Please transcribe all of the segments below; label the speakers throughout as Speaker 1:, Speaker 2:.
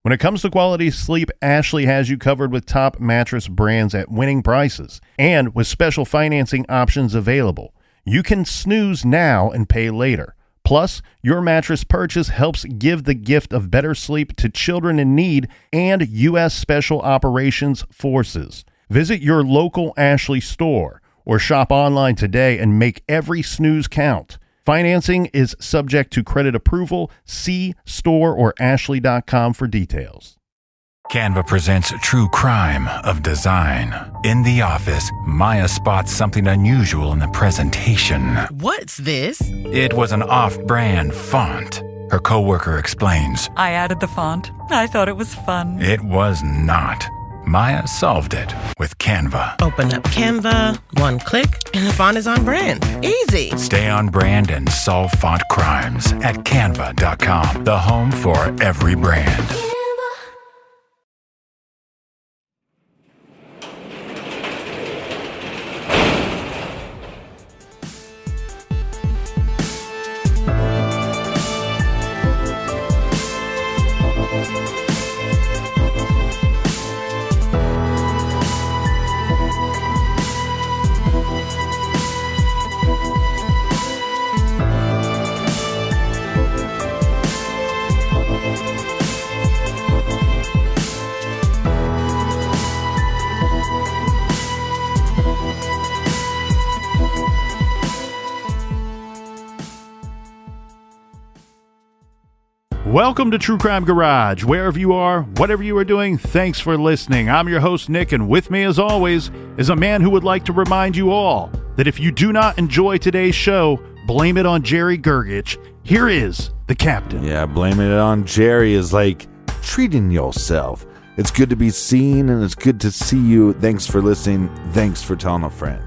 Speaker 1: When it comes to quality sleep, Ashley has you covered with top mattress brands at winning prices and with special financing options available. You can snooze now and pay later. Plus, your mattress purchase helps give the gift of better sleep to children in need and U.S. Special Operations Forces. Visit your local Ashley store or shop online today and make every snooze count. Financing is subject to credit approval. See store or ashley.com for details.
Speaker 2: Canva presents True Crime of Design. In the office, Maya spots something unusual in the presentation.
Speaker 3: What's this?
Speaker 2: It was an off-brand font. Her coworker explains.
Speaker 4: I added the font. I thought it was fun.
Speaker 2: It was not. Maya solved it with Canva.
Speaker 3: Open up Canva, one click, and the font is on brand. Easy.
Speaker 2: Stay on brand and solve font crimes at canva.com, the home for every brand.
Speaker 1: Welcome to True Crime Garage. Wherever you are, whatever you are doing, thanks for listening. I'm your host, Nick, and with me, as always, is a man who would like to remind you all that if you do not enjoy today's show, blame it on Jerry Gergich. Here is the captain.
Speaker 5: Yeah, blaming it on Jerry is like treating yourself. It's good to be seen, and it's good to see you. Thanks for listening. Thanks for telling a friend.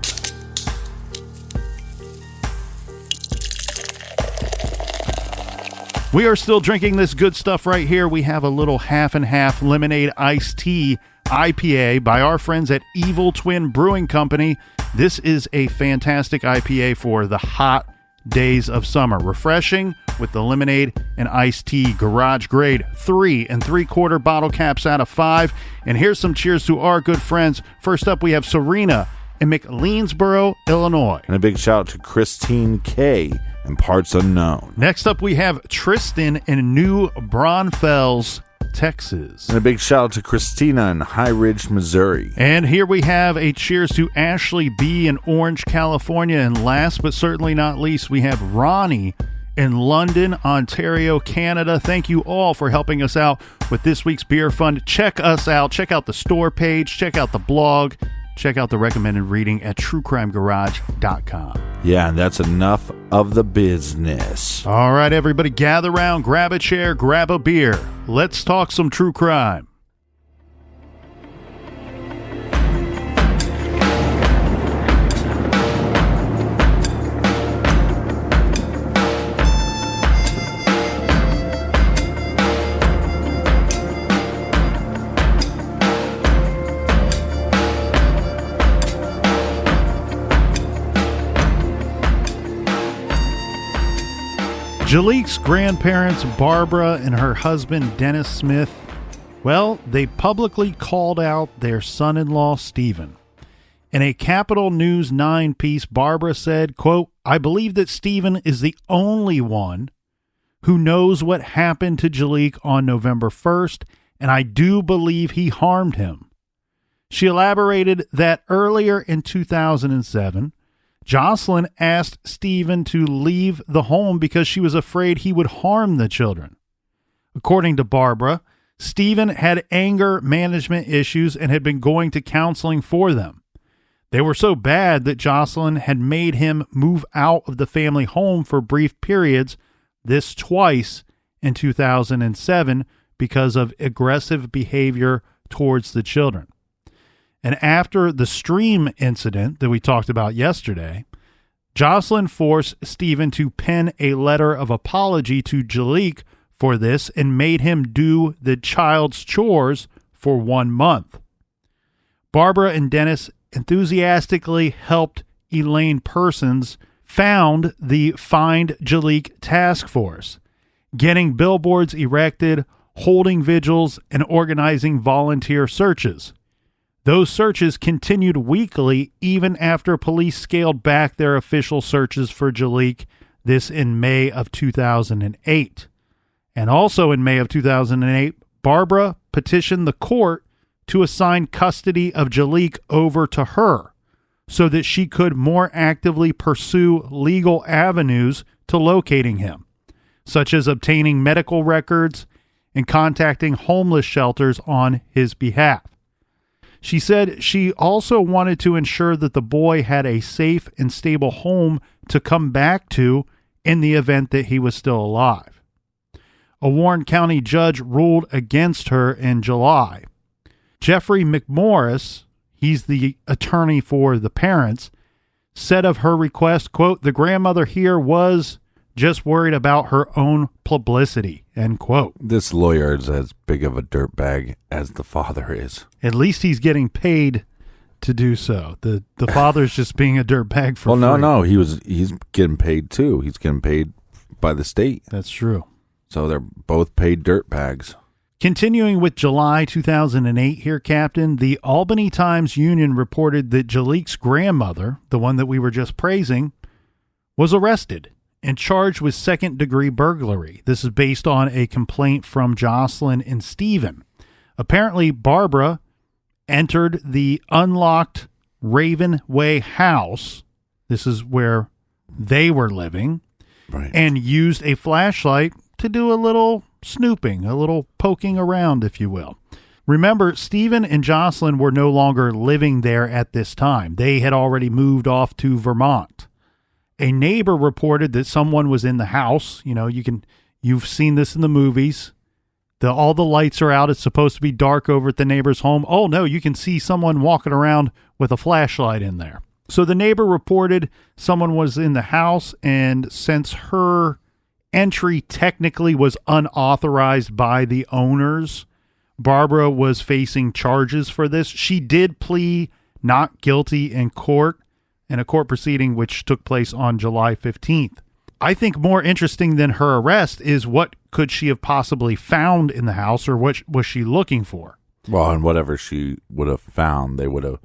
Speaker 1: We are still drinking this good stuff right here. We have a little half and half lemonade iced tea IPA by our friends at Evil Twin Brewing Company. This is a fantastic IPA for the hot days of summer. Refreshing with the lemonade and iced tea. Garage grade 3 3/4 bottle caps out of 5. And here's some cheers to our good friends. First up, we have Serena in McLeansboro, Illinois.
Speaker 5: And a big shout out to Christine K. in Parts Unknown.
Speaker 1: Next up, we have Tristan in New Braunfels, Texas.
Speaker 5: And a big shout out to Christina in High Ridge, Missouri.
Speaker 1: And here we have a cheers to Ashley B. in Orange, California. And last but certainly not least, we have Ronnie in London, Ontario, Canada. Thank you all for helping us out with this week's beer fund. Check us out. Check out the store page. Check out the blog. Check out the recommended reading at truecrimegarage.com.
Speaker 5: Yeah, and that's enough of the business.
Speaker 1: All right, everybody, gather around, grab a chair, grab a beer. Let's talk some true crime. Jaliek's grandparents, Barbara and her husband, Dennis Smith, well, they publicly called out their son-in-law, Stephen. In a Capital News 9 piece, Barbara said, quote, "I believe that Stephen is the only one who knows what happened to Jaliek on November 1st, and I do believe he harmed him." She elaborated that earlier in 2007, Jocelyn asked Stephen to leave the home because she was afraid he would harm the children. According to Barbara, Stephen had anger management issues and had been going to counseling for them. They were so bad that Jocelyn had made him move out of the family home for brief periods, this twice in 2007, because of aggressive behavior towards the children. And after the stream incident that we talked about yesterday, Jocelyn forced Stephen to pen a letter of apology to Jaliek for this and made him do the child's chores for 1 month. Barbara and Dennis enthusiastically helped Elaine Persons found the Find Jaliek task force, getting billboards erected holding vigils, and organizing volunteer searches. Those searches continued weekly even after police scaled back their official searches for Jaliek, this in May of 2008. And also in May of 2008, Barbara petitioned the court to assign custody of Jaliek over to her so that she could more actively pursue legal avenues to locating him, such as obtaining medical records and contacting homeless shelters on his behalf. She said she also wanted to ensure that the boy had a safe and stable home to come back to in the event that he was still alive. A Warren County judge ruled against her in July. Jeffrey McMorris, he's the attorney for the parents, said of her request, quote, "The grandmother here was just worried about her own publicity," end quote.
Speaker 5: This lawyer is as big of a dirtbag as the father is.
Speaker 1: At least he's getting paid to do so. The father's just being a dirtbag for free.
Speaker 5: No, he's getting paid too. He's getting paid by the state.
Speaker 1: That's true.
Speaker 5: So they're both paid dirtbags.
Speaker 1: Continuing with July 2008 here, Captain, the Albany Times-Union reported that Jaliek's grandmother, the one that we were just praising, was arrested and charged with second-degree burglary. This is based on a complaint from Jocelyn and Stephen. Apparently, Barbara entered the unlocked Raven Way house. This is where they were living.
Speaker 5: Right.
Speaker 1: And used a flashlight to do a little snooping, a little poking around, if you will. Remember, Stephen and Jocelyn were no longer living there at this time. They had already moved off to Vermont. A neighbor reported that someone was in the house. You know, you've seen this in the movies. All the lights are out. It's supposed to be dark over at the neighbor's home. Oh no, you can see someone walking around with a flashlight in there. So the neighbor reported someone was in the house, and since her entry technically was unauthorized by the owners, Barbara was facing charges for this. She did plead not guilty in court, in a court proceeding which took place on July 15th. I think more interesting than her arrest is what could she have possibly found in the house, or what was she looking for?
Speaker 5: Well, and whatever she would have found, it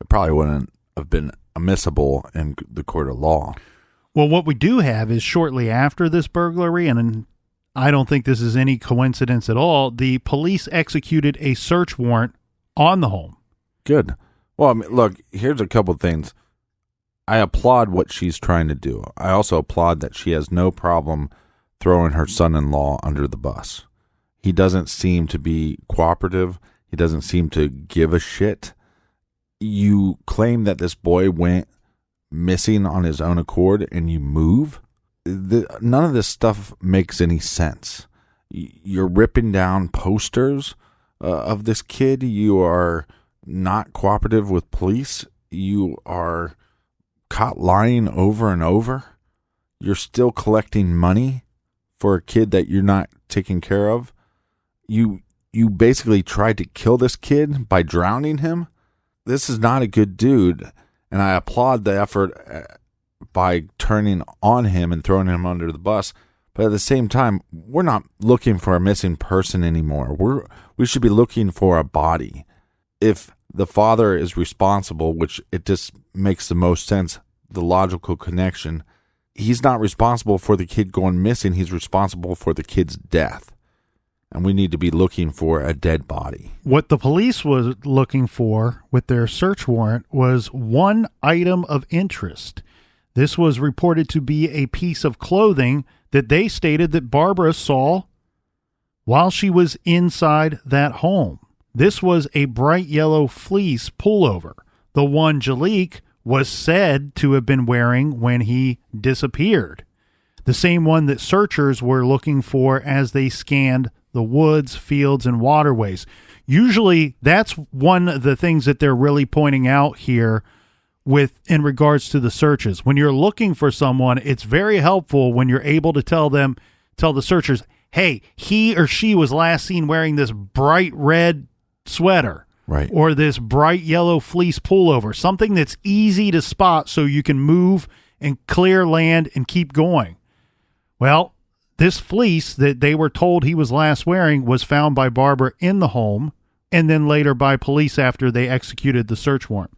Speaker 5: probably wouldn't have been admissible in the court of law.
Speaker 1: Well, what we do have is shortly after this burglary, and I don't think this is any coincidence at all, the police executed a search warrant on the home.
Speaker 5: Good. Well, I mean, look, here's a couple things. I applaud what she's trying to do. I also applaud that she has no problem throwing her son-in-law under the bus. He doesn't seem to be cooperative. He doesn't seem to give a shit. You claim that this boy went missing on his own accord and you move. None of this stuff makes any sense. You're ripping down posters of this kid. You are not cooperative with police. You are caught lying over and over. You're still collecting money for a kid that you're not taking care of. You basically tried to kill this kid by drowning him. This is not a good dude, and I applaud the effort by turning on him and throwing him under the bus. But at the same time, we're not looking for a missing person anymore. We should be looking for a body. If the father is responsible, which it just makes the most sense, the logical connection, he's not responsible for the kid going missing. He's responsible for the kid's death. And we need to be looking for a dead body.
Speaker 1: What the police was looking for with their search warrant was one item of interest. This was reported to be a piece of clothing that they stated that Barbara saw while she was inside that home. This was a bright yellow fleece pullover, the one Jaliek was said to have been wearing when he disappeared. The same one that searchers were looking for as they scanned the woods, fields, and waterways. Usually that's one of the things that they're really pointing out here in regards to the searches. When you're looking for someone, it's very helpful when you're able to tell the searchers, hey, he or she was last seen wearing this bright red sweater.
Speaker 5: Right.
Speaker 1: Or this bright yellow fleece pullover, something that's easy to spot so you can move and clear land and keep going. Well, this fleece that they were told he was last wearing was found by Barbara in the home and then later by police after they executed the search warrant.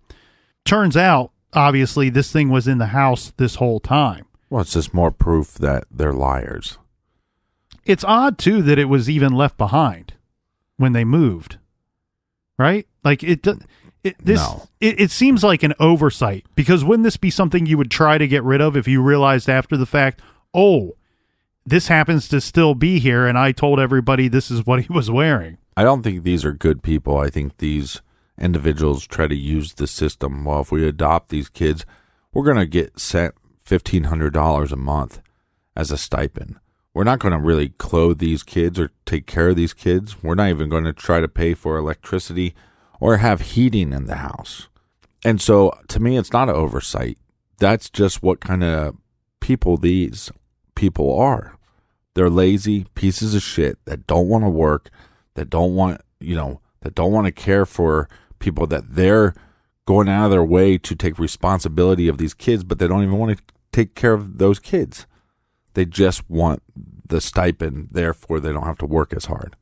Speaker 1: Turns out, obviously, this thing was in the house this whole time.
Speaker 5: Well, it's just more proof that they're liars.
Speaker 1: It's odd, too, that it was even left behind when they moved, right? Like, it seems like an oversight, because wouldn't this be something you would try to get rid of if you realized after the fact, oh, this happens to still be here, and I told everybody this is what he was wearing?
Speaker 5: I don't think these are good people. I think these individuals try to use the system. Well, if we adopt these kids, we're going to get sent $1,500 a month as a stipend. We're not going to really clothe these kids or take care of these kids. We're not even going to try to pay for electricity or have heating in the house. And so, to me, it's not an oversight. That's just what kind of people these people are. They're lazy pieces of shit that don't want to work, that don't want to care for people, that they're going out of their way to take responsibility of these kids, but they don't even want to take care of those kids. They just want the stipend, therefore they don't have to work as hard.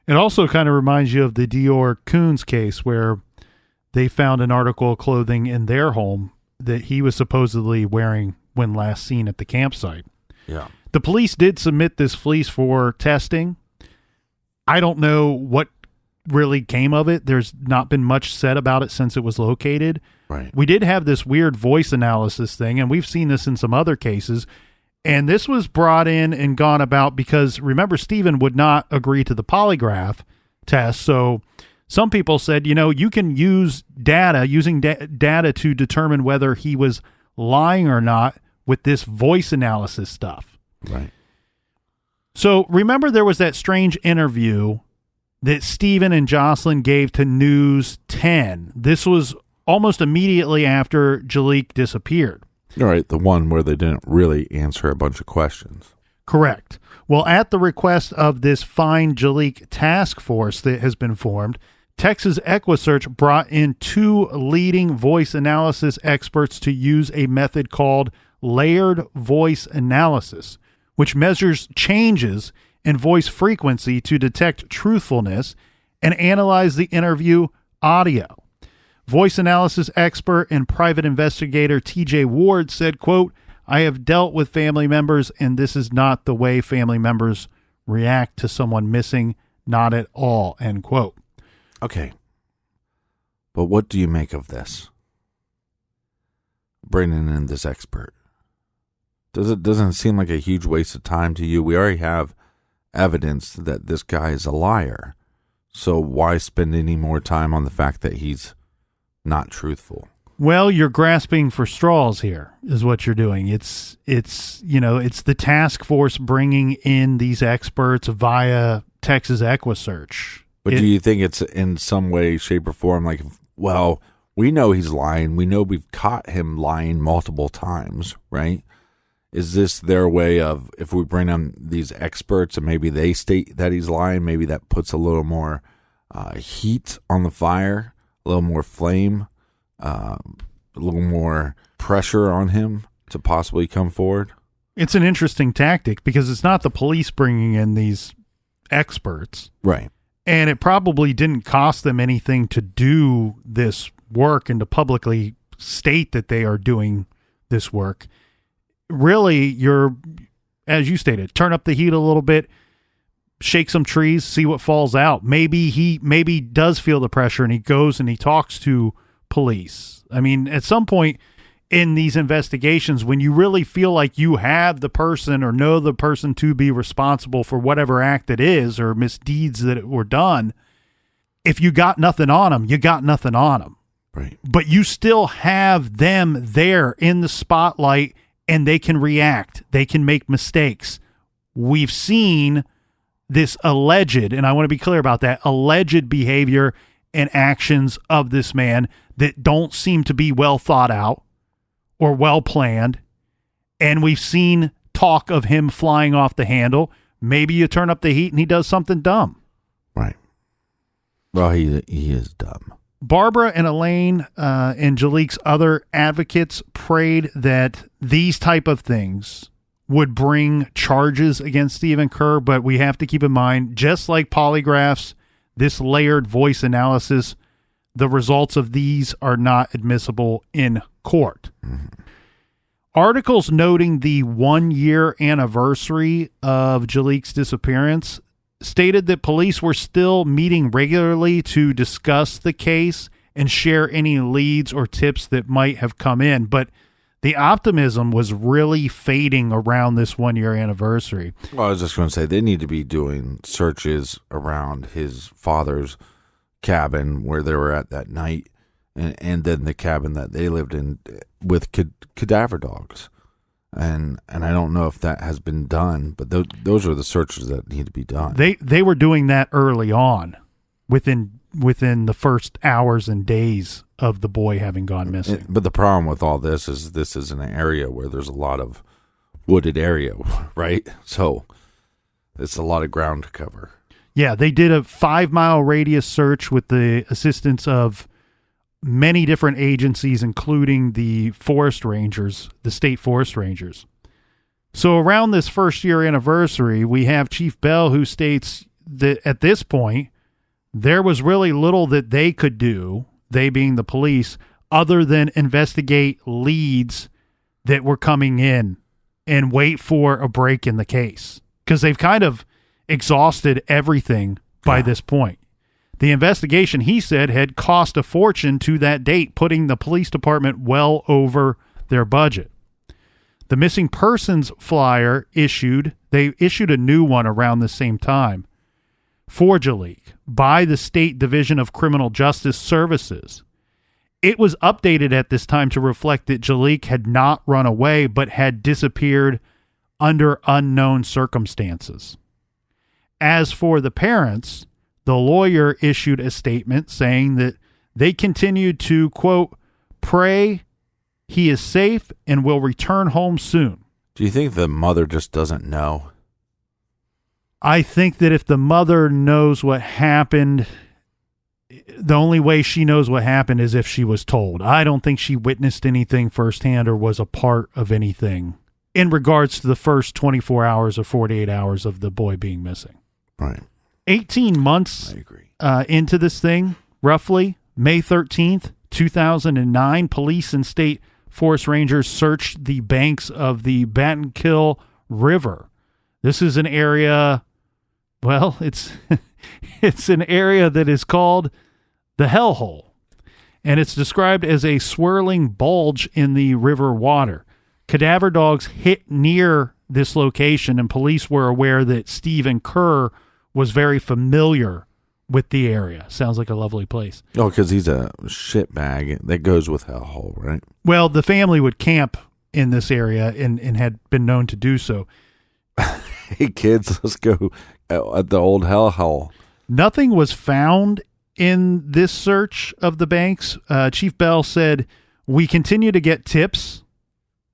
Speaker 1: It also kind of reminds you of the Dior Coons case, where they found an article of clothing in their home that he was supposedly wearing when last seen at the campsite.
Speaker 5: Yeah.
Speaker 1: The police did submit this fleece for testing. I don't know what really came of it. There's not been much said about it since it was located.
Speaker 5: Right.
Speaker 1: We did have this weird voice analysis thing, and we've seen this in some other cases. And this was brought in and gone about because, remember, Stephen would not agree to the polygraph test. So some people said, you can use using data to determine whether he was lying or not with this voice analysis stuff.
Speaker 5: Right.
Speaker 1: So remember, there was that strange interview that Stephen and Jocelyn gave to News 10. This was almost immediately after Jaliek disappeared.
Speaker 5: All right, the one where they didn't really answer a bunch of questions.
Speaker 1: Correct. Well, at the request of this Find Jaliek task force that has been formed, Texas EquiSearch brought in 2 leading voice analysis experts to use a method called layered voice analysis, which measures changes in voice frequency to detect truthfulness and analyze the interview audio. Voice analysis expert and private investigator TJ Ward said, quote, "I have dealt with family members, and this is not the way family members react to someone missing. Not at all," end quote.
Speaker 5: Okay. But what do you make of this? Bringing in this expert. Doesn't seem like a huge waste of time to you? We already have evidence that this guy is a liar. So why spend any more time on the fact that he's not truthful?
Speaker 1: Well, you're grasping for straws here, is what you're doing. It's the task force bringing in these experts via Texas EquiSearch.
Speaker 5: But do you think it's in some way, shape, or form like, well, we know he's lying. We know we've caught him lying multiple times, right? Is this their way of, if we bring in these experts and maybe they state that he's lying, maybe that puts a little more heat on the fire, a little more flame, a little more pressure on him to possibly come forward?
Speaker 1: It's an interesting tactic because it's not the police bringing in these experts.
Speaker 5: Right.
Speaker 1: And it probably didn't cost them anything to do this work and to publicly state that they are doing this work. Really, you're, as you stated, turn up the heat a little bit, shake some trees, see what falls out. Maybe he does feel the pressure and he goes and he talks to police. I mean, at some point in these investigations, when you really feel like you have the person or know the person to be responsible for whatever act it is or misdeeds that were done, if you got nothing on them, you got nothing on them.
Speaker 5: Right.
Speaker 1: But you still have them there in the spotlight, and they can react. They can make mistakes. We've seen this alleged, and I want to be clear about that, alleged behavior and actions of this man that don't seem to be well thought out or well planned. And we've seen talk of him flying off the handle. Maybe you turn up the heat and he does something dumb.
Speaker 5: Right. Well, he is dumb.
Speaker 1: Barbara and Elaine and Jaliek's other advocates prayed that these type of things would bring charges against Stephen Kerr, but we have to keep in mind, just like polygraphs, this layered voice analysis, the results of these are not admissible in court. Mm-hmm. Articles noting the 1-year anniversary of Jaliek's disappearance stated that police were still meeting regularly to discuss the case and share any leads or tips that might have come in, but the optimism was really fading around this 1-year anniversary.
Speaker 5: Well, I was just going to say, they need to be doing searches around his father's cabin where they were at that night, and then the cabin that they lived in with cadaver dogs. And I don't know if that has been done, but those are the searches that need to be done.
Speaker 1: They were doing that early on, within the first hours and days of the boy having gone missing.
Speaker 5: But the problem with all this is an area where there's a lot of wooded area, right? So it's a lot of ground to cover.
Speaker 1: Yeah, they did a 5-mile radius search with the assistance of many different agencies, including the forest rangers, the state forest rangers. So around this first-year anniversary, we have Chief Bell, who states that at this point, there was really little that they could do, they being the police, other than investigate leads that were coming in and wait for a break in the case. Because they've kind of exhausted everything by this point. The investigation, he said, had cost a fortune to that date, putting the police department well over their budget. The missing persons flyer they issued a new one around the same time for Jaliek by the State Division of Criminal Justice Services. It was updated at this time to reflect that Jaliek had not run away, but had disappeared under unknown circumstances. As for the parents, the lawyer issued a statement saying that they continued to, quote, pray he is safe and will return home soon.
Speaker 5: Do you think the mother just doesn't know?
Speaker 1: I think that if the mother knows what happened, the only way she knows what happened is if she was told. I don't think she witnessed anything firsthand or was a part of anything in regards to the first 24 hours or 48 hours of the boy being missing.
Speaker 5: Right.
Speaker 1: 18 months
Speaker 5: I agree.
Speaker 1: Into this thing, roughly, May 13th, 2009, police and state forest rangers searched the banks of the Battenkill River. This is an area, well, it's an area that is called the Hellhole, and it's described as a swirling bulge in the river water. Cadaver dogs hit near this location, and police were aware that Stephen Kerr was very familiar with the area. Sounds like a lovely place.
Speaker 5: Oh, because he's a shitbag. That goes with hellhole, right?
Speaker 1: Well, the family would camp in this area and had been known to do so.
Speaker 5: Hey, kids, let's go at the old hellhole.
Speaker 1: Nothing was found in this search of the banks. Chief Bell said, "We continue to get tips.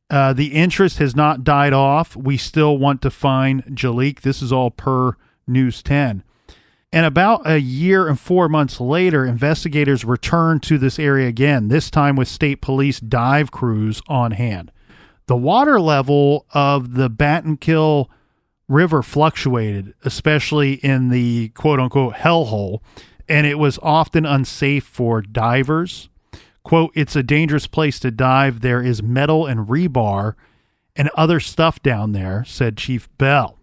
Speaker 1: The interest has not died off. We still want to find Jaliek." This is all per News 10. And about a year and 4 months later, investigators returned to this area again, this time with state police dive crews on hand. The water level of the Battenkill River fluctuated, especially in the quote-unquote hellhole, and it was often unsafe for divers. Quote, "It's a dangerous place to dive. There is metal and rebar and other stuff down there," said Chief Bell.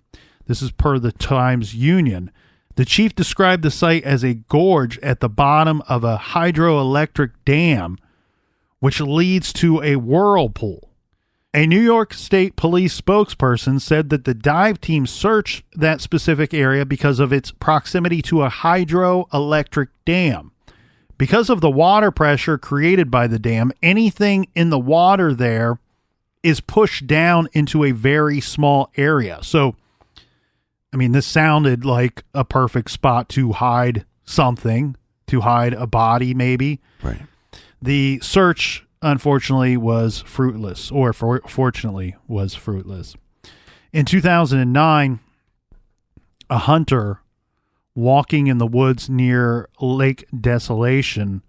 Speaker 1: This is per the Times-Union. The chief described the site as a gorge at the bottom of a hydroelectric dam, which leads to a whirlpool. A New York State Police spokesperson said that the dive team searched that specific area because of its proximity to a hydroelectric dam. Because of the water pressure created by the dam, anything in the water there is pushed down into a very small area. So, I mean, this sounded like a perfect spot to hide something, to hide a body maybe.
Speaker 5: Right.
Speaker 1: The search, unfortunately, was fruitless, or fortunately was fruitless. In 2009, a hunter walking in the woods near Lake Desolation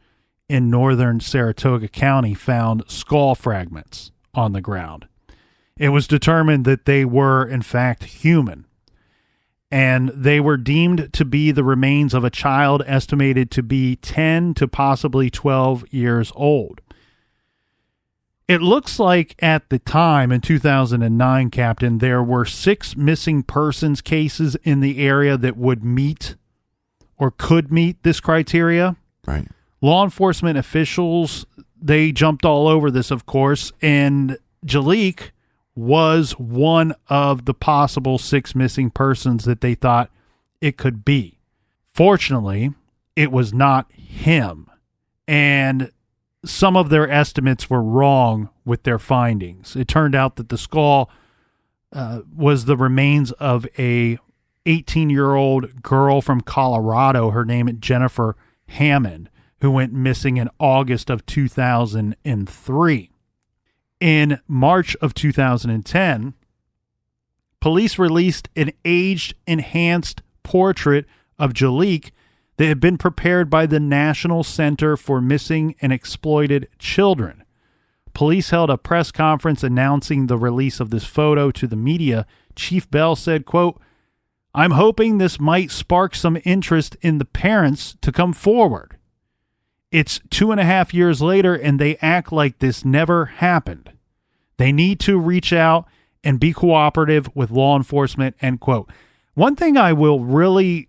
Speaker 1: in northern Saratoga County found skull fragments on the ground. it was determined that they were, in fact, human. And they were deemed to be the remains of a child estimated to be 10 to possibly 12 years old. It looks like at the time in 2009, Captain, there were 6 missing persons cases in the area that would meet or could meet this criteria.
Speaker 5: Right.
Speaker 1: Law enforcement officials, they jumped all over this, of course, and Jaliek was one of the possible 6 missing persons that they thought it could be. Fortunately, it was not him, and some of their estimates were wrong with their findings. It turned out that the skull was the remains of a 18-year-old girl from Colorado. Her name is Jennifer Hammond, who went missing in August of 2003. In March of 2010, police released an aged, enhanced portrait of Jaliek that had been prepared by the National Center for Missing and Exploited Children. Police held a press conference announcing the release of this photo to the media. Chief Bell said, quote, "I'm hoping this might spark some interest in the parents to come forward. It's 2.5 years later and they act like this never happened. They need to reach out and be cooperative with law enforcement," end quote. One thing I will really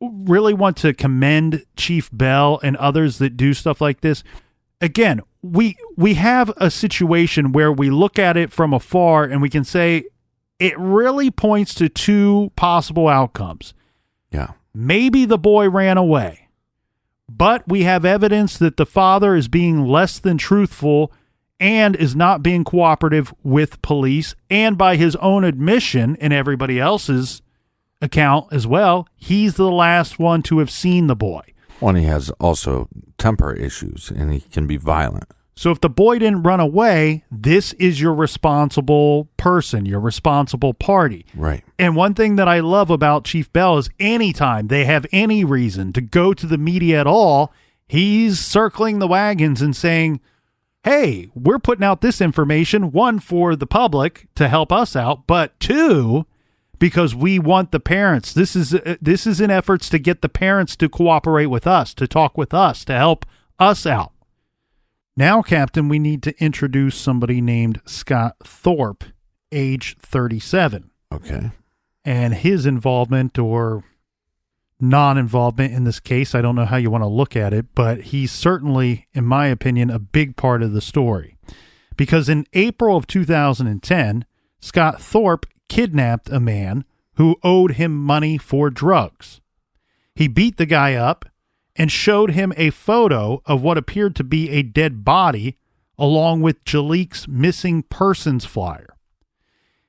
Speaker 1: want to commend Chief Bell and others that do stuff like this. Again, we have a situation where we look at it from afar and we can say it really points to 2 possible outcomes.
Speaker 5: Yeah.
Speaker 1: Maybe the boy ran away, but we have evidence that the father is being less than truthful and is not being cooperative with police. And by his own admission and everybody else's account as well, he's the last one to have seen the boy.
Speaker 5: Well, he has also temper issues, and he can be violent.
Speaker 1: So if the boy didn't run away, this is your responsible person, your responsible party.
Speaker 5: Right.
Speaker 1: And one thing that I love about Chief Bell is anytime they have any reason to go to the media at all, he's circling the wagons and saying, hey, we're putting out this information, 1, for the public to help us out, but 2, because we want the parents. This is in efforts to get the parents to cooperate with us, to talk with us, to help us out. Now, Captain, we need to introduce somebody named Scott Thorpe, age 37.
Speaker 5: Okay.
Speaker 1: And his involvement or non-involvement in this case, I don't know how you want to look at it, but he's certainly, in my opinion, a big part of the story. Because in April of 2010, Scott Thorpe kidnapped a man who owed him money for drugs. He beat the guy up and showed him a photo of what appeared to be a dead body along with Jaliek's missing persons flyer.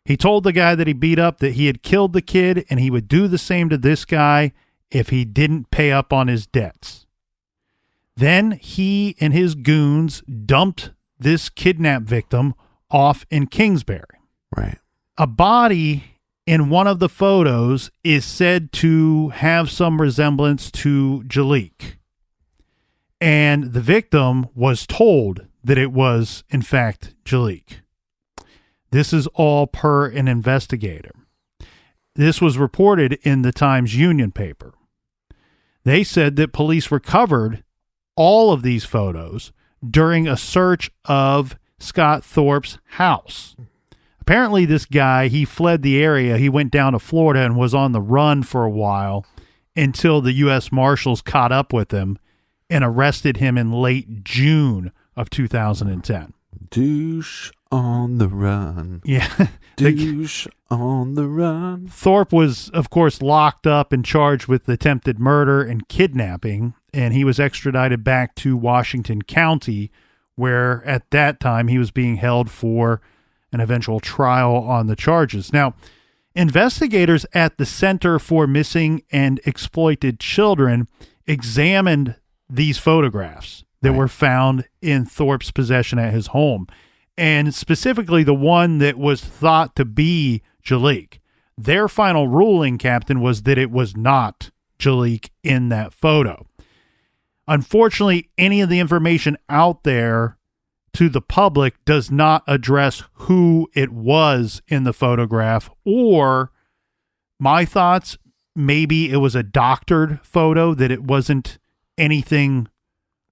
Speaker 1: He told the guy that he beat up that he had killed the kid and he would do the same to this guy if he didn't pay up on his debts. Then he and his goons dumped this kidnap victim off in Kingsbury.
Speaker 5: Right.
Speaker 1: A body in one of the photos is said to have some resemblance to Jaliek. And the victim was told that it was, in fact, Jaliek. This is all per an investigator. This was reported in the Times-Union paper. They said that police recovered all of these photos during a search of Scott Thorpe's house. Apparently, this guy, he fled the area. He went down to Florida and was on the run for a while until the U.S. Marshals caught up with him and arrested him in late June of 2010.
Speaker 5: Douche on the run.
Speaker 1: Yeah.
Speaker 5: Douche on the run.
Speaker 1: Thorpe was, of course, locked up and charged with attempted murder and kidnapping, and he was extradited back to Washington County, where at that time he was being held for an eventual trial on the charges. Now, investigators at the Center for Missing and Exploited Children examined these photographs that were found in Thorpe's possession at his home, and specifically the one that was thought to be Jaliek. Their final ruling, Captain, was that it was not Jaliek in that photo. Unfortunately, any of the information out there to the public does not address who it was in the photograph, or my thoughts, maybe it was a doctored photo, that it wasn't anything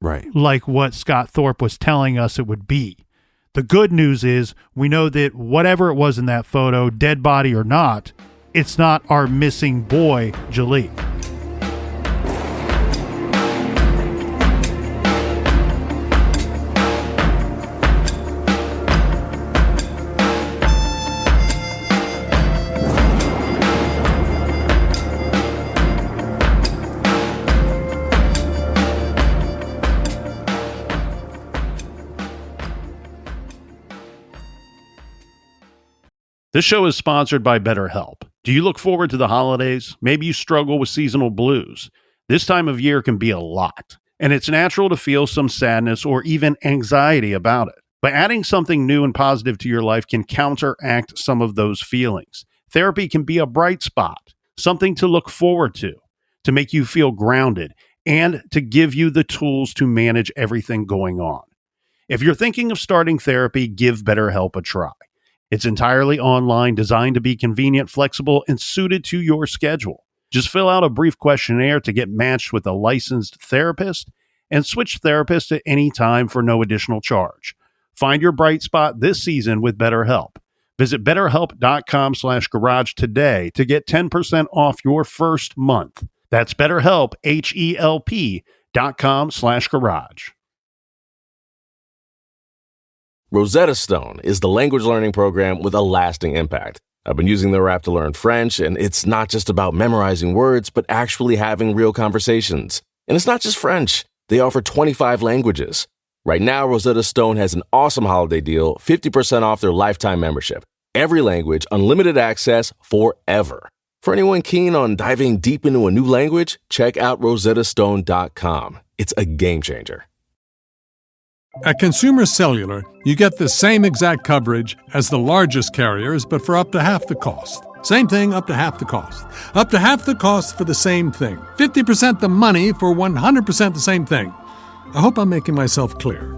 Speaker 5: Right.
Speaker 1: like what Scott Thorpe was telling us it would be. The good news is we know that whatever it was in that photo, dead body or not, it's not our missing boy, Jaliek. This show is sponsored by BetterHelp. Do you look forward to the holidays? Maybe you struggle with seasonal blues. This time of year can be a lot, and it's natural to feel some sadness or even anxiety about it. But adding something new and positive to your life can counteract some of those feelings. Therapy can be a bright spot, something to look forward to make you feel grounded, and to give you the tools to manage everything going on. If you're thinking of starting therapy, give BetterHelp a try. It's entirely online, designed to be convenient, flexible, and suited to your schedule. Just fill out a brief questionnaire to get matched with a licensed therapist and switch therapists at any time for no additional charge. Find your bright spot this season with BetterHelp. Visit BetterHelp.com/garage today to get 10% off your first month. That's BetterHelp, HELP.com/garage.
Speaker 6: Rosetta Stone is the language learning program with a lasting impact. I've been using their app to learn French, and it's not just about memorizing words, but actually having real conversations. And it's not just French. They offer 25 languages. Right now, Rosetta Stone has an awesome holiday deal, 50% off their lifetime membership. Every language, unlimited access forever. For anyone keen on diving deep into a new language, check out rosettastone.com. It's a game changer.
Speaker 7: At Consumer Cellular, you get the same exact coverage as the largest carriers, but for up to half the cost. Same thing, up to half the cost. Up to half the cost for the same thing. 50% the money for 100% the same thing. I hope I'm making myself clear.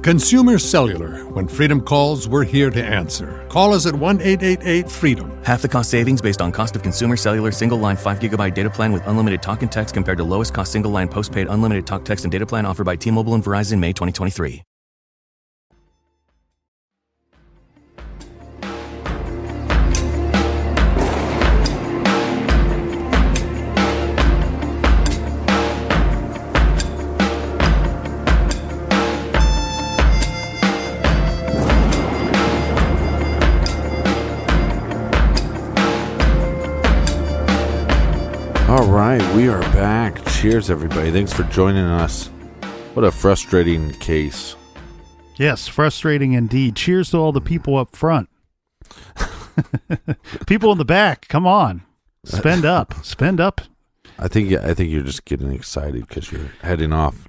Speaker 7: Consumer Cellular. When freedom calls, we're here to answer. Call us at 1-888-FREEDOM.
Speaker 8: Half the cost savings based on cost of Consumer Cellular single-line 5GB data plan with unlimited talk and text compared to lowest cost single-line postpaid unlimited talk, text, and data plan offered by T-Mobile and Verizon May 2023.
Speaker 5: All right, we are back. Cheers, everybody. Thanks for joining us. What a frustrating case.
Speaker 1: Yes, frustrating indeed. Cheers to all the people up front. People in the back, come on. Spend up. Spend up.
Speaker 5: I think you're just getting excited because you're heading off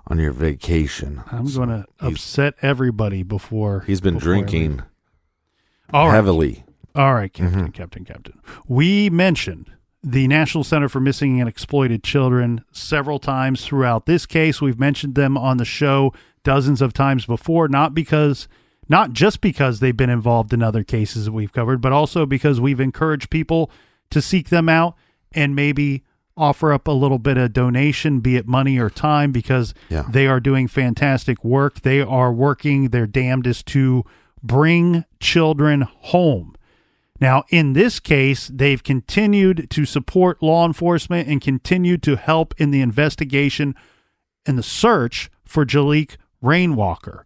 Speaker 5: on your vacation.
Speaker 1: I'm going to upset everybody before.
Speaker 5: He's been drinking
Speaker 1: heavily.
Speaker 5: All right,
Speaker 1: Captain. We mentioned the National Center for Missing and Exploited Children several times throughout this case. We've mentioned them on the show dozens of times before, not just because they've been involved in other cases that we've covered, but also because we've encouraged people to seek them out and maybe offer up a little bit of donation, be it money or time, because they are doing fantastic work. They are working their damnedest to bring children home. Now, in this case, they've continued to support law enforcement and continued to help in the investigation and the search for Jaliek Rainwalker.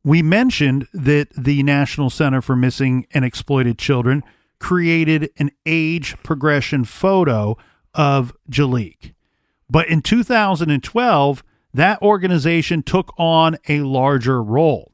Speaker 1: We mentioned that the National Center for Missing and Exploited Children created an age progression photo of Jaliek. But in 2012, that organization took on a larger role.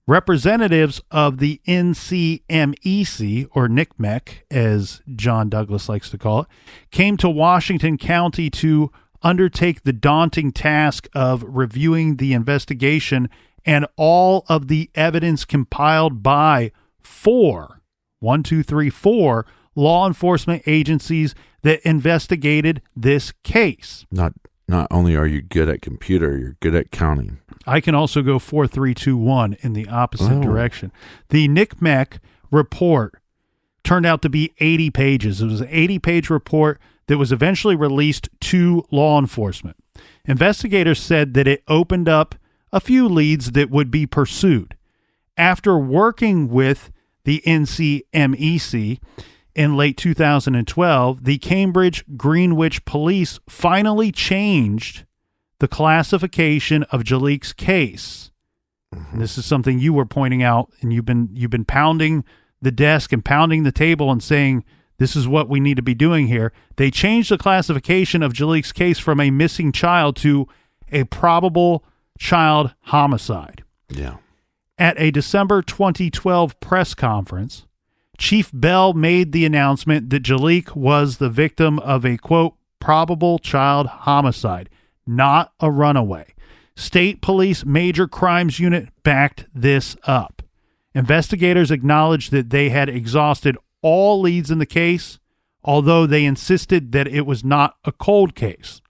Speaker 1: Representatives of the NCMEC, or NCMEC, as John Douglas likes to call it, came to Washington County to undertake the daunting task of reviewing the investigation and all of the evidence compiled by four law enforcement agencies that investigated this case.
Speaker 5: Not Not only are you good at computer, you're good at counting.
Speaker 1: I can also go 4, 3, 2, 1 in the opposite direction. The NCMEC report turned out to be 80 pages. It was an 80-page report that was eventually released to law enforcement. Investigators said that it opened up a few leads that would be pursued. After working with the NCMEC in late 2012, the Cambridge Greenwich Police finally changed the classification of Jaliek's case. And this is something you were pointing out, and you've been pounding the desk and pounding the table and saying, this is what we need to be doing here. They changed the classification of Jaliek's case from a missing child to a probable child homicide.
Speaker 5: Yeah.
Speaker 1: At a December 2012 press conference, Chief Bell made the announcement that Jaliek was the victim of a, quote, probable child homicide, not a runaway. State Police Major Crimes Unit backed this up. Investigators acknowledged that they had exhausted all leads in the case, although they insisted that it was not a cold case.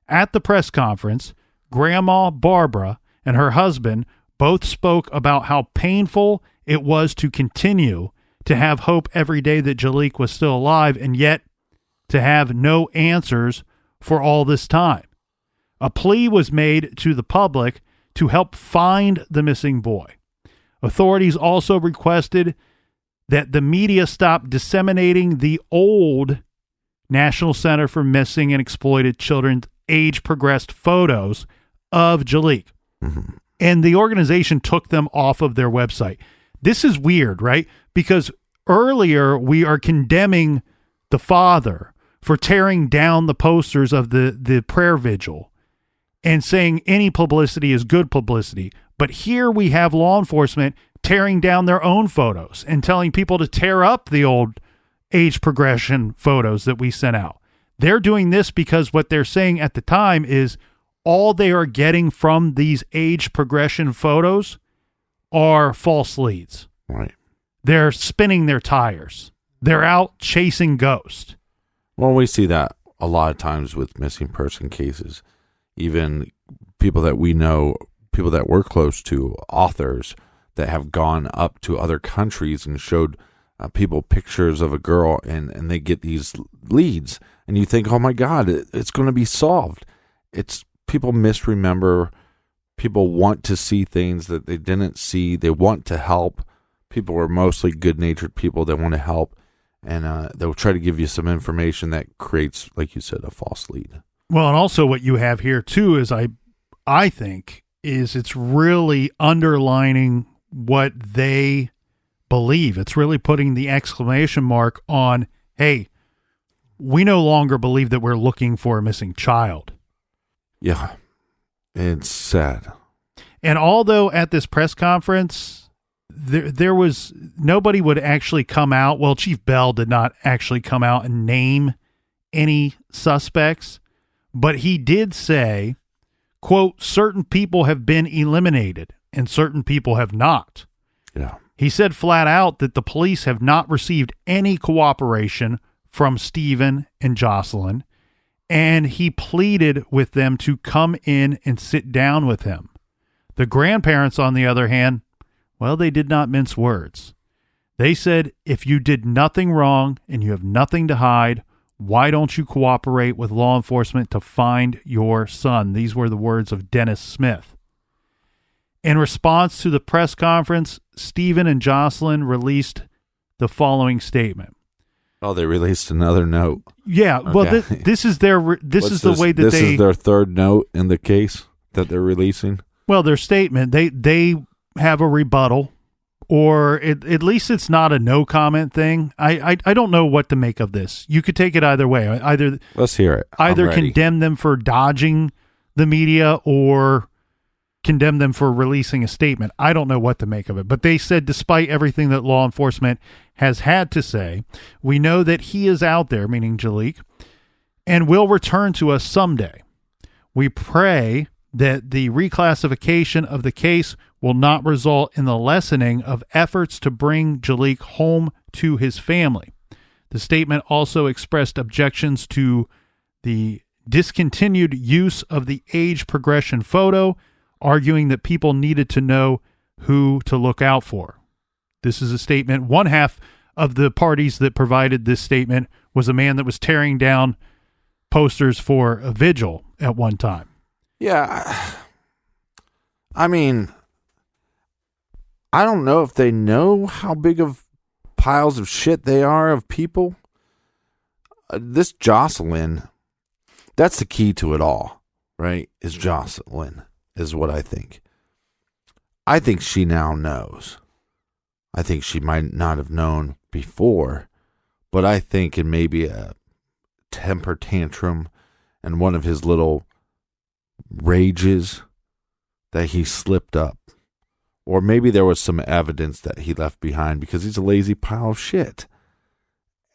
Speaker 1: At the press conference, Grandma Barbara and her husband both spoke about how painful it was to continue to have hope every day that Jaliek was still alive, and yet to have no answers for all this time. A plea was made to the public to help find the missing boy. Authorities also requested that the media stop disseminating the old National Center for Missing and Exploited Children's age-progressed photos of Jaliek.
Speaker 5: Mm-hmm.
Speaker 1: And the organization took them off of their website. This is weird, right? Because earlier we are condemning the father for tearing down the posters of the prayer vigil and saying any publicity is good publicity. But here we have law enforcement tearing down their own photos and telling people to tear up the old age progression photos that we sent out. They're doing this because what they're saying at the time is all they are getting from these age progression photos are false leads.
Speaker 5: Right.
Speaker 1: They're spinning their tires. They're out chasing ghosts.
Speaker 5: Well, we see that a lot of times with missing person cases. Even people that we know, people that we're close to, authors that have gone up to other countries and showed people pictures of a girl, and they get these leads, and you think, oh my God, it's going to be solved. It's people misremember. People want to see things that they didn't see. They want to help. People are mostly good-natured people that want to help, and they'll try to give you some information that creates, like you said, a false lead.
Speaker 1: Well, and also what you have here too is I think is it's really underlining what they believe. It's really putting the exclamation mark on, hey, we no longer believe that we're looking for a missing child.
Speaker 5: Yeah, it's sad.
Speaker 1: And although at this press conference, there was nobody would actually come out. Well, Chief Bell did not actually come out and name any suspects, but he did say, quote, certain people have been eliminated and certain people have not.
Speaker 5: Yeah.
Speaker 1: He said flat out that the police have not received any cooperation from Stephen and Jocelyn, and he pleaded with them to come in and sit down with him. The grandparents, on the other hand, well, they did not mince words. They said, if you did nothing wrong and you have nothing to hide, why don't you cooperate with law enforcement to find your son? These were the words of Dennis Smith. In response to the press conference, Stephen and Jocelyn released the following statement.
Speaker 5: Oh, they released another note.
Speaker 1: Yeah,
Speaker 5: Okay.
Speaker 1: well, this is their this is the way that
Speaker 5: this
Speaker 1: they.
Speaker 5: is their third note in the case that they're releasing.
Speaker 1: Well, their statement, they have a rebuttal, or at least it's not a no comment thing. I don't know what to make of this. You could take it either way. Either
Speaker 5: Let's hear it. I'm
Speaker 1: Either
Speaker 5: ready.
Speaker 1: condemn them for dodging the media or condemn them for releasing a statement. I don't know what to make of it. But they said, despite everything that law enforcement has had to say, we know that he is out there, meaning Jaliek, and will return to us someday. We pray that the reclassification of the case will not result in the lessening of efforts to bring Jaliek home to his family. The statement also expressed objections to the discontinued use of the age progression photo, arguing that people needed to know who to look out for. This is a statement. One half of the parties that provided this statement was a man that was tearing down posters for a vigil at one time.
Speaker 5: Yeah. I mean, I don't know if they know how big of piles of shit they are of people. This Jocelyn, that's the key to it all, right? Is Jocelyn, is what I think. I think she now knows. I think she might not have known before, but I think in maybe a temper tantrum and one of his little rages that he slipped up. Or maybe there was some evidence that he left behind because he's a lazy pile of shit.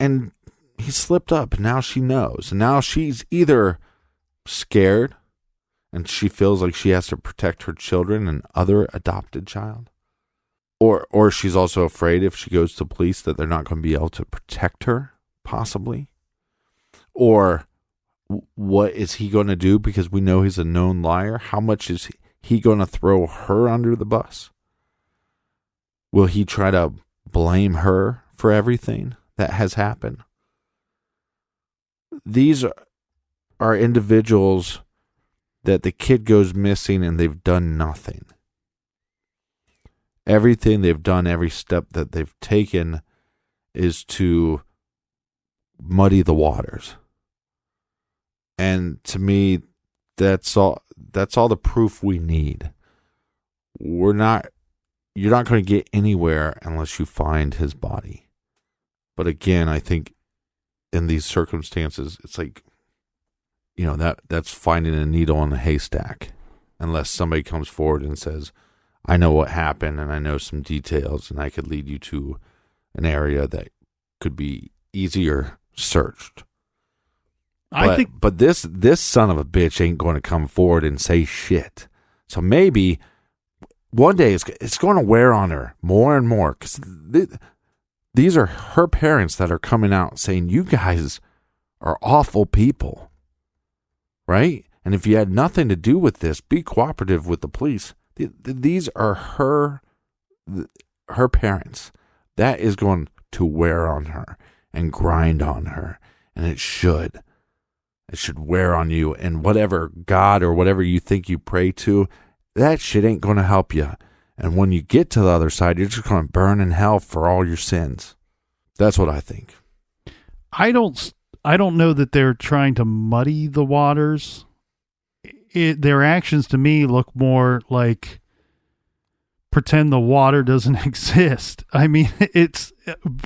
Speaker 5: And he slipped up, and now she knows. And now she's either scared and she feels like she has to protect her children and other adopted child. Or she's also afraid if she goes to police that they're not going to be able to protect her, possibly. Or what is he going to do because we know he's a known liar? How much is he going to throw her under the bus? Will he try to blame her for everything that has happened? These are individuals that the kid goes missing and they've done nothing. Everything they've done, every step that they've taken is to muddy the waters. And to me, that's all the proof we need. You're not going to get anywhere unless you find his body. But again, I think in these circumstances, it's like, that's finding a needle in a haystack. Unless somebody comes forward and says, I know what happened and I know some details and I could lead you to an area that could be easier searched. But this son of a bitch ain't going to come forward and say shit. So maybe one day it's going to wear on her more and more because these are her parents that are coming out saying, you guys are awful people, right? And if you had nothing to do with this, be cooperative with the police. These are her parents. That is going to wear on her and grind on her, and it should. It should wear on you, and whatever God or whatever you think you pray to, that shit ain't going to help you. And when you get to the other side, you're just going to burn in hell for all your sins. That's what I think.
Speaker 1: I don't know that they're trying to muddy the waters. Their actions to me look more like pretend the water doesn't exist. I mean, it's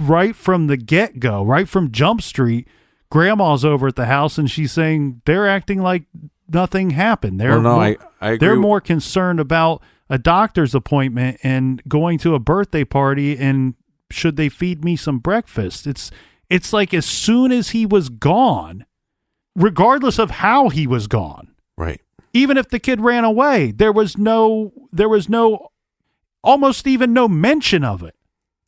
Speaker 1: right from the get-go, right from Jump Street. Grandma's over at the house and she's saying they're acting like nothing happened.
Speaker 5: I agree.
Speaker 1: They're more concerned about a doctor's appointment and going to a birthday party and should they feed me some breakfast. It's like as soon as he was gone, regardless of how he was gone.
Speaker 5: Right.
Speaker 1: Even if the kid ran away, there was almost even no mention of it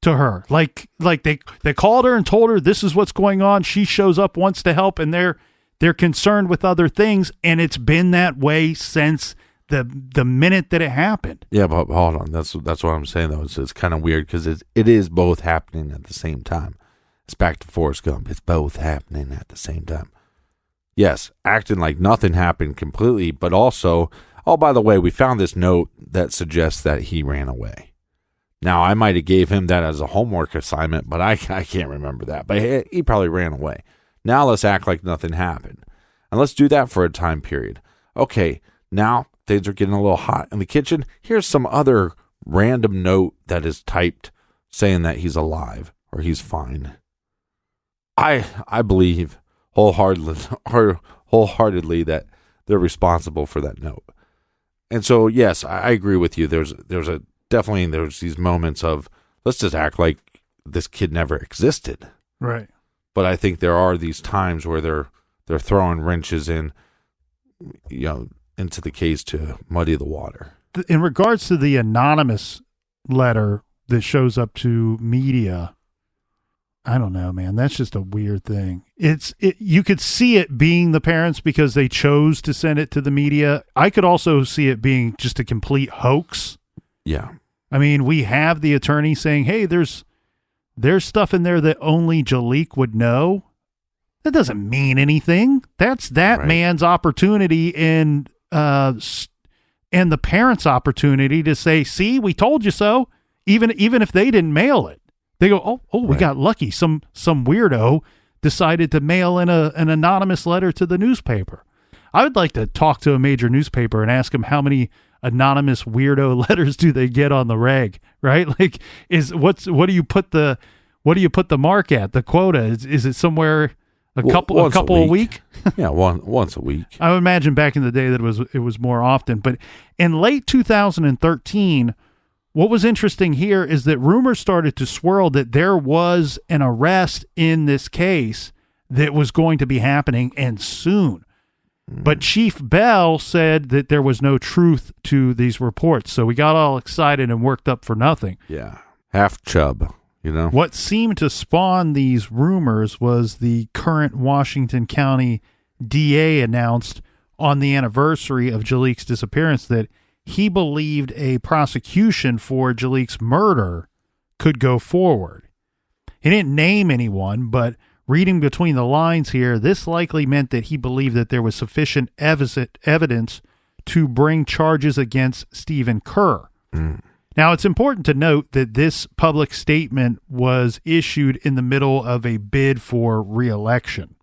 Speaker 1: to her. Like they called her and told her this is what's going on. She shows up, wants to help, and they're concerned with other things, and it's been that way since the minute that it happened.
Speaker 5: Yeah, but hold on. That's what I'm saying though. It's kind of weird because it is both happening at the same time. It's back to Forrest Gump. It's both happening at the same time. Yes, acting like nothing happened completely, but also, oh, by the way, we found this note that suggests that he ran away. Now, I might have gave him that as a homework assignment, but I can't remember that. But he probably ran away. Now let's act like nothing happened. And let's do that for a time period. Okay, now things are getting a little hot in the kitchen. Here's some other random note that is typed saying that he's alive or he's fine. I believe wholeheartedly that they're responsible for that note. And so, yes, I agree with you. There's these moments of let's just act like this kid never existed.
Speaker 1: Right.
Speaker 5: But I think there are these times where they're throwing wrenches into the case to muddy the water.
Speaker 1: In regards to the anonymous letter that shows up to media, I don't know, man. That's just a weird thing. You could see it being the parents because they chose to send it to the media. I could also see it being just a complete hoax.
Speaker 5: Yeah.
Speaker 1: I mean, we have the attorney saying, hey, there's stuff in there that only Jaliek would know. That doesn't mean anything. That's that man's opportunity and the parents' opportunity to say, see, we told you so. Even if they didn't mail it. They go, we got lucky. Some weirdo decided to mail in an anonymous letter to the newspaper. I would like to talk to a major newspaper and ask them how many anonymous weirdo letters do they get on the reg, right? Like, what do you put the mark at? The quota is it somewhere a couple a week?
Speaker 5: Yeah, once a week.
Speaker 1: I would imagine back in the day that it was more often. But in late 2013. What was interesting here is that rumors started to swirl that there was an arrest in this case that was going to be happening and soon. But Chief Bell said that there was no truth to these reports. So we got all excited and worked up for nothing.
Speaker 5: Yeah. Half chub,
Speaker 1: What seemed to spawn these rumors was the current Washington County DA announced on the anniversary of Jaliek's disappearance that he believed a prosecution for Jaliek's murder could go forward. He didn't name anyone, but reading between the lines here, this likely meant that he believed that there was sufficient evidence to bring charges against Stephen Kerr. Now, it's important to note that this public statement was issued in the middle of a bid for re-election,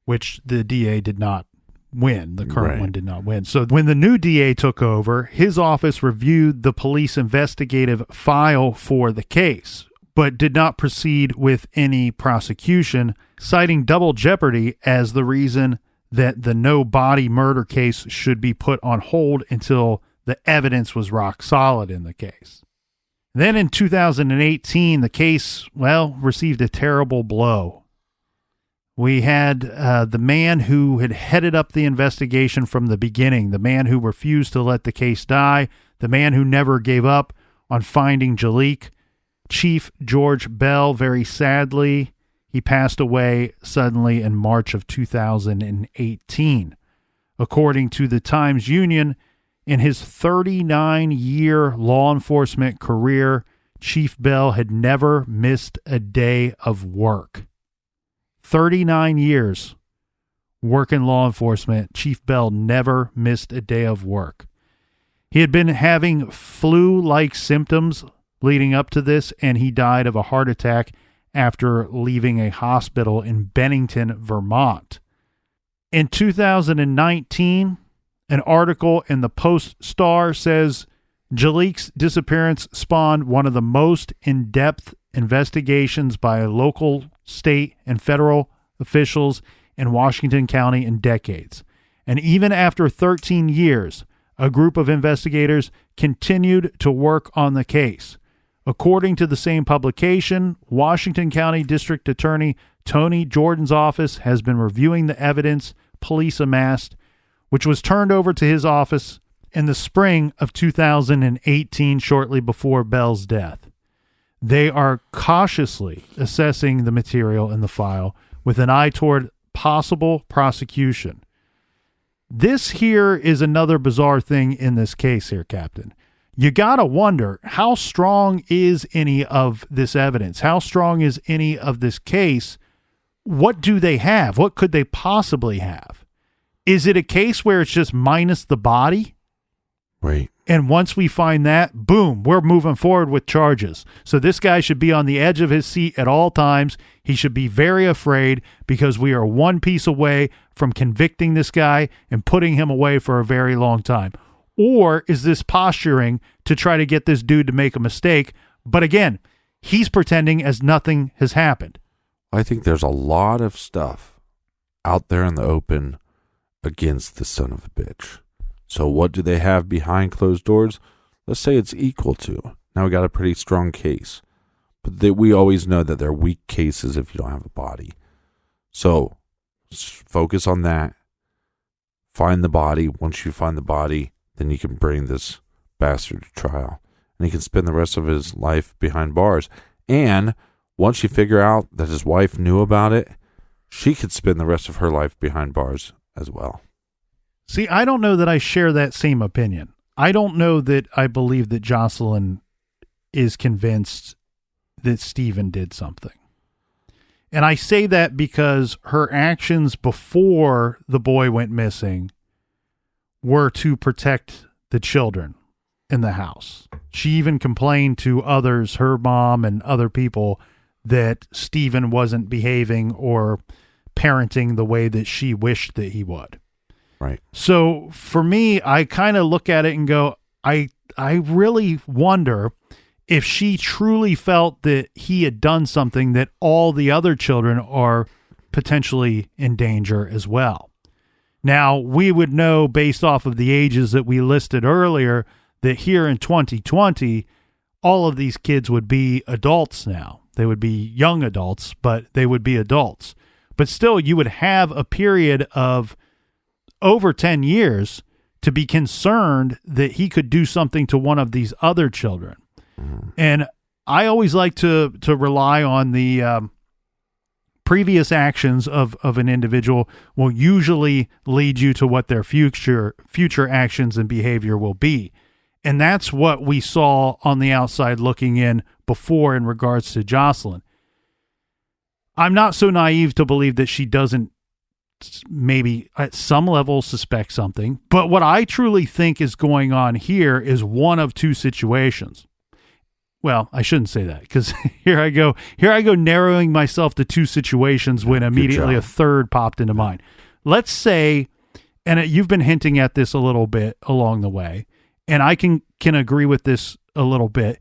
Speaker 1: which the DA did not win. The current one did not win. So when the new DA took over, his office reviewed the police investigative file for the case, but did not proceed with any prosecution, citing double jeopardy as the reason that the no body murder case should be put on hold until the evidence was rock solid in the case. Then in 2018, the case, received a terrible blow. We had the man who had headed up the investigation from the beginning, the man who refused to let the case die, the man who never gave up on finding Jaliek, Chief George Bell. Very sadly, he passed away suddenly in March of 2018. According to the Times-Union, in his 39-year law enforcement career, Chief Bell had never missed a day of work. 39 years working law enforcement, Chief Bell never missed a day of work. He had been having flu-like symptoms leading up to this, and he died of a heart attack after leaving a hospital in Bennington, Vermont. In 2019, an article in the Post-Star says Jaliek's disappearance spawned one of the most in-depth investigations by local, state, and federal officials in Washington County in decades. And even after 13 years, a group of investigators continued to work on the case. According to the same publication, Washington County District Attorney Tony Jordan's office has been reviewing the evidence police amassed, which was turned over to his office in the spring of 2018, shortly before Bell's death. They are cautiously assessing the material in the file with an eye toward possible prosecution. This here is another bizarre thing in this case here, Captain. You got to wonder, how strong is any of this evidence? How strong is any of this case? What do they have? What could they possibly have? Is it a case where it's just minus the body?
Speaker 5: Right.
Speaker 1: And once we find that, boom, we're moving forward with charges. So this guy should be on the edge of his seat at all times. He should be very afraid because we are one piece away from convicting this guy and putting him away for a very long time. Or is this posturing to try to get this dude to make a mistake? But again, he's pretending as nothing has happened.
Speaker 5: I think there's a lot of stuff out there in the open against the son of a bitch. So what do they have behind closed doors? Let's say it's equal to. Now we got a pretty strong case. But we always know that they're weak cases if you don't have a body. So focus on that. Find the body. Once you find the body, then you can bring this bastard to trial. And he can spend the rest of his life behind bars. And once you figure out that his wife knew about it, she could spend the rest of her life behind bars as well.
Speaker 1: See, I don't know that I share that same opinion. I don't know that I believe that Jocelyn is convinced that Stephen did something. And I say that because her actions before the boy went missing were to protect the children in the house. She even complained to others, her mom and other people, that Stephen wasn't behaving or parenting the way that she wished that he would.
Speaker 5: Right.
Speaker 1: So for me, I kind of look at it and go, I really wonder if she truly felt that he had done something that all the other children are potentially in danger as well. Now, we would know based off of the ages that we listed earlier that here in 2020, all of these kids would be adults now. They would be young adults, but they would be adults. But still, you would have a period of over 10 years to be concerned that he could do something to one of these other children. And I always like to rely on the previous actions of an individual will usually lead you to what their future actions and behavior will be. And that's what we saw on the outside looking in before in regards to Jocelyn. I'm not so naive to believe that she doesn't maybe at some level suspect something, but what I truly think is going on here is one of two situations. Well, I shouldn't say that because here I go narrowing myself to two situations when immediately a third popped into mind. Let's say, and you've been hinting at this a little bit along the way, and I can agree with this a little bit.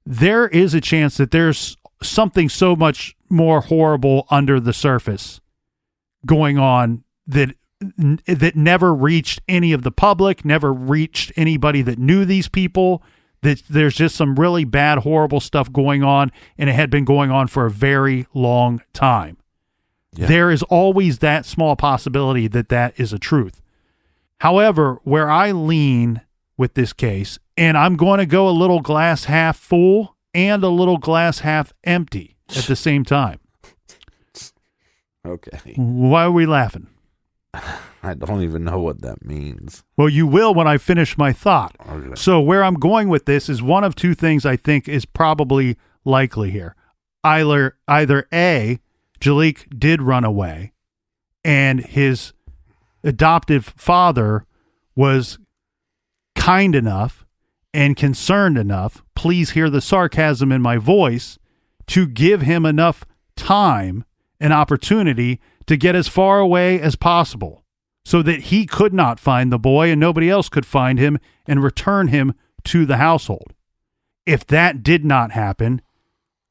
Speaker 1: There is a chance that there's something so much more horrible under the surface going on that never reached any of the public, never reached anybody that knew these people. That there's just some really bad, horrible stuff going on, and it had been going on for a very long time. Yeah. There is always that small possibility that that is a truth. However, where I lean with this case, and I'm going to go a little glass half full and a little glass half empty at the same time.
Speaker 5: Okay.
Speaker 1: Why are we laughing?
Speaker 5: I don't even know what that means.
Speaker 1: Well, you will when I finish my thought.
Speaker 5: Okay.
Speaker 1: So where I'm going with this is one of two things I think is probably likely here. Either A, Jaliek did run away and his adoptive father was kind enough and concerned enough, please hear the sarcasm in my voice, to give him enough time and opportunity to get as far away as possible so that he could not find the boy and nobody else could find him and return him to the household. If that did not happen,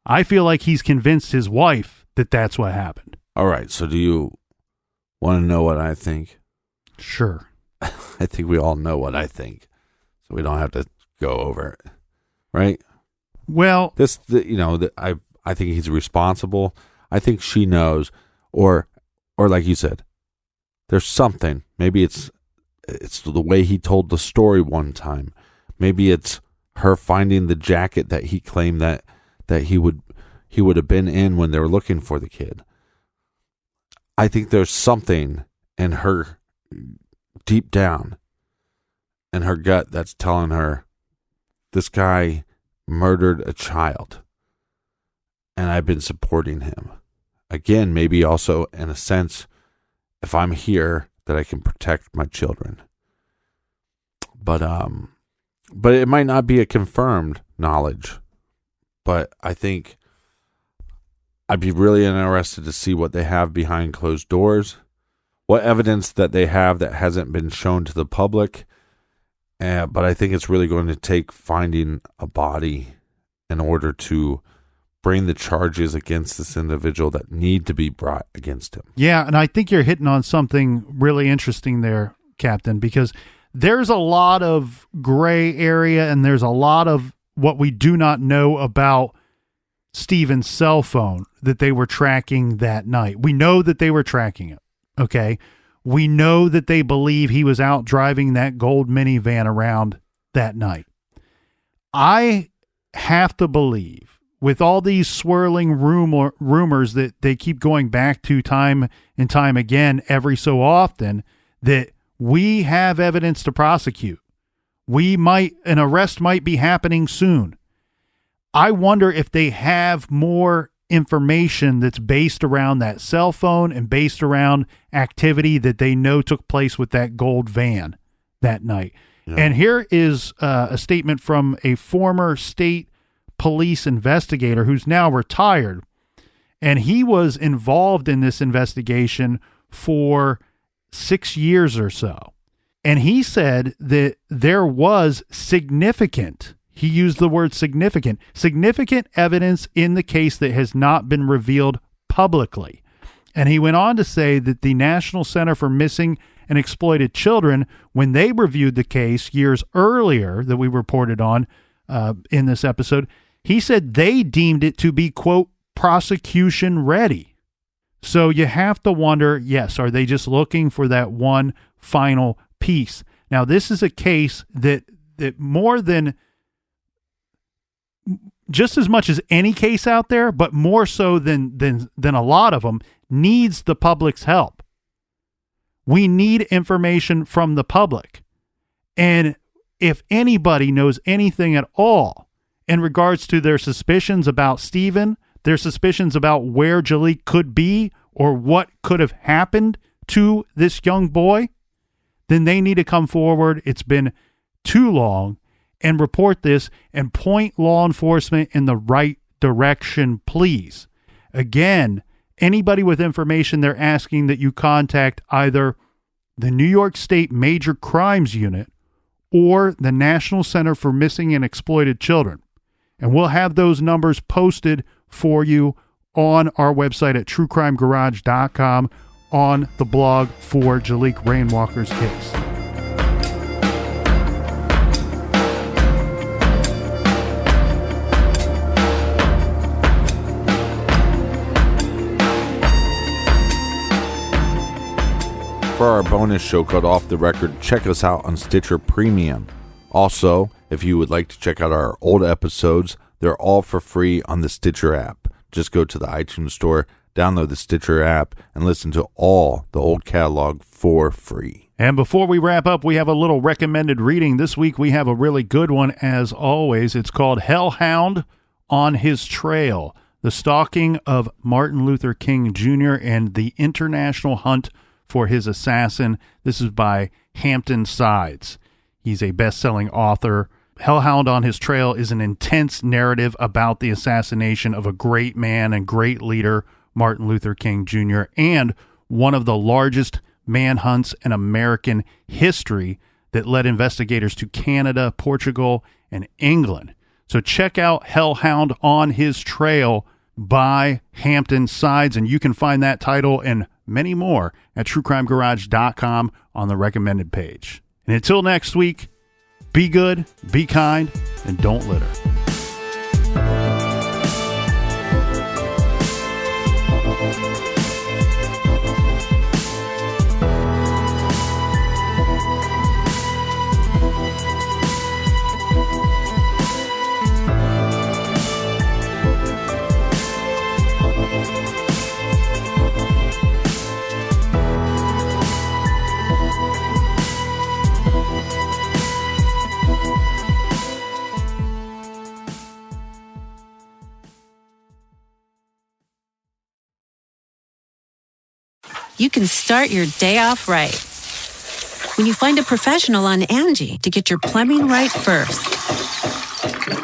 Speaker 1: I feel like he's convinced his wife that that's what happened.
Speaker 5: All right. So do you want to know what I think?
Speaker 1: Sure.
Speaker 5: I think we all know what I think, so we don't have to go over it. Right?
Speaker 1: Well,
Speaker 5: I think he's responsible. I think she knows, or like you said, there's something. Maybe it's the way he told the story one time. Maybe it's her finding the jacket that he claimed that he would have been in when they were looking for the kid. I think there's something in her deep down in her gut that's telling her this guy murdered a child and I've been supporting him. Again, maybe also in a sense, if I'm here, that I can protect my children. But it might not be a confirmed knowledge. But I think I'd be really interested to see what they have behind closed doors, what evidence that they have that hasn't been shown to the public. But I think it's really going to take finding a body in order to bring the charges against this individual that need to be brought against him.
Speaker 1: Yeah, and I think you're hitting on something really interesting there, Captain, because there's a lot of gray area and there's a lot of what we do not know about Stephen's cell phone that they were tracking that night. We know that they were tracking it, okay? We know that they believe he was out driving that gold minivan around that night. I have to believe, with all these swirling rumors that they keep going back to time and time again every so often, that we have evidence to prosecute. An arrest might be happening soon. I wonder if they have more information that's based around that cell phone and based around activity that they know took place with that gold van that night. Yeah. And here is a statement from a former state police investigator who's now retired, and he was involved in this investigation for 6 years or so. And he said that there was significant, he used the word significant evidence in the case that has not been revealed publicly. And he went on to say that the National Center for Missing and Exploited Children, when they reviewed the case years earlier that we reported on in this episode, he said they deemed it to be, quote, prosecution ready. So you have to wonder, yes, are they just looking for that one final piece? Now, this is a case that more than, just as much as any case out there, but more so than a lot of them, needs the public's help. We need information from the public. And if anybody knows anything at all in regards to their suspicions about Stephen, their suspicions about where Jaliek could be or what could have happened to this young boy, then they need to come forward. It's been too long, and report this and point law enforcement in the right direction, please. Again, anybody with information, they're asking that you contact either the New York State Major Crimes Unit or the National Center for Missing and Exploited Children. And we'll have those numbers posted for you on our website at truecrimegarage.com on the blog for Jaliek Rainwalker's case.
Speaker 5: For our bonus show called Off the Record, check us out on Stitcher Premium. Also, if you would like to check out our old episodes, they're all for free on the Stitcher app. Just go to the iTunes store, download the Stitcher app, and listen to all the old catalog for free.
Speaker 1: And before we wrap up, we have a little recommended reading. This week we have a really good one, as always. It's called Hellhound on His Trail, the stalking of Martin Luther King Jr. and the international hunt for his assassin. This is by Hampton Sides. He's a best-selling author. Hellhound on His Trail is an intense narrative about the assassination of a great man and great leader, Martin Luther King Jr., and one of the largest manhunts in American history that led investigators to Canada, Portugal, and England. So check out Hellhound on His Trail by Hampton Sides, and you can find that title and many more at truecrimegarage.com on the recommended page. And until next week, be good, be kind, and don't litter.
Speaker 9: You can start your day off right when you find a professional on Angie to get your plumbing right first.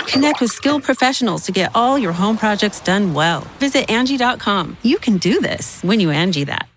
Speaker 9: Connect with skilled professionals to get all your home projects done well. Visit Angie.com. You can do this when you Angie that.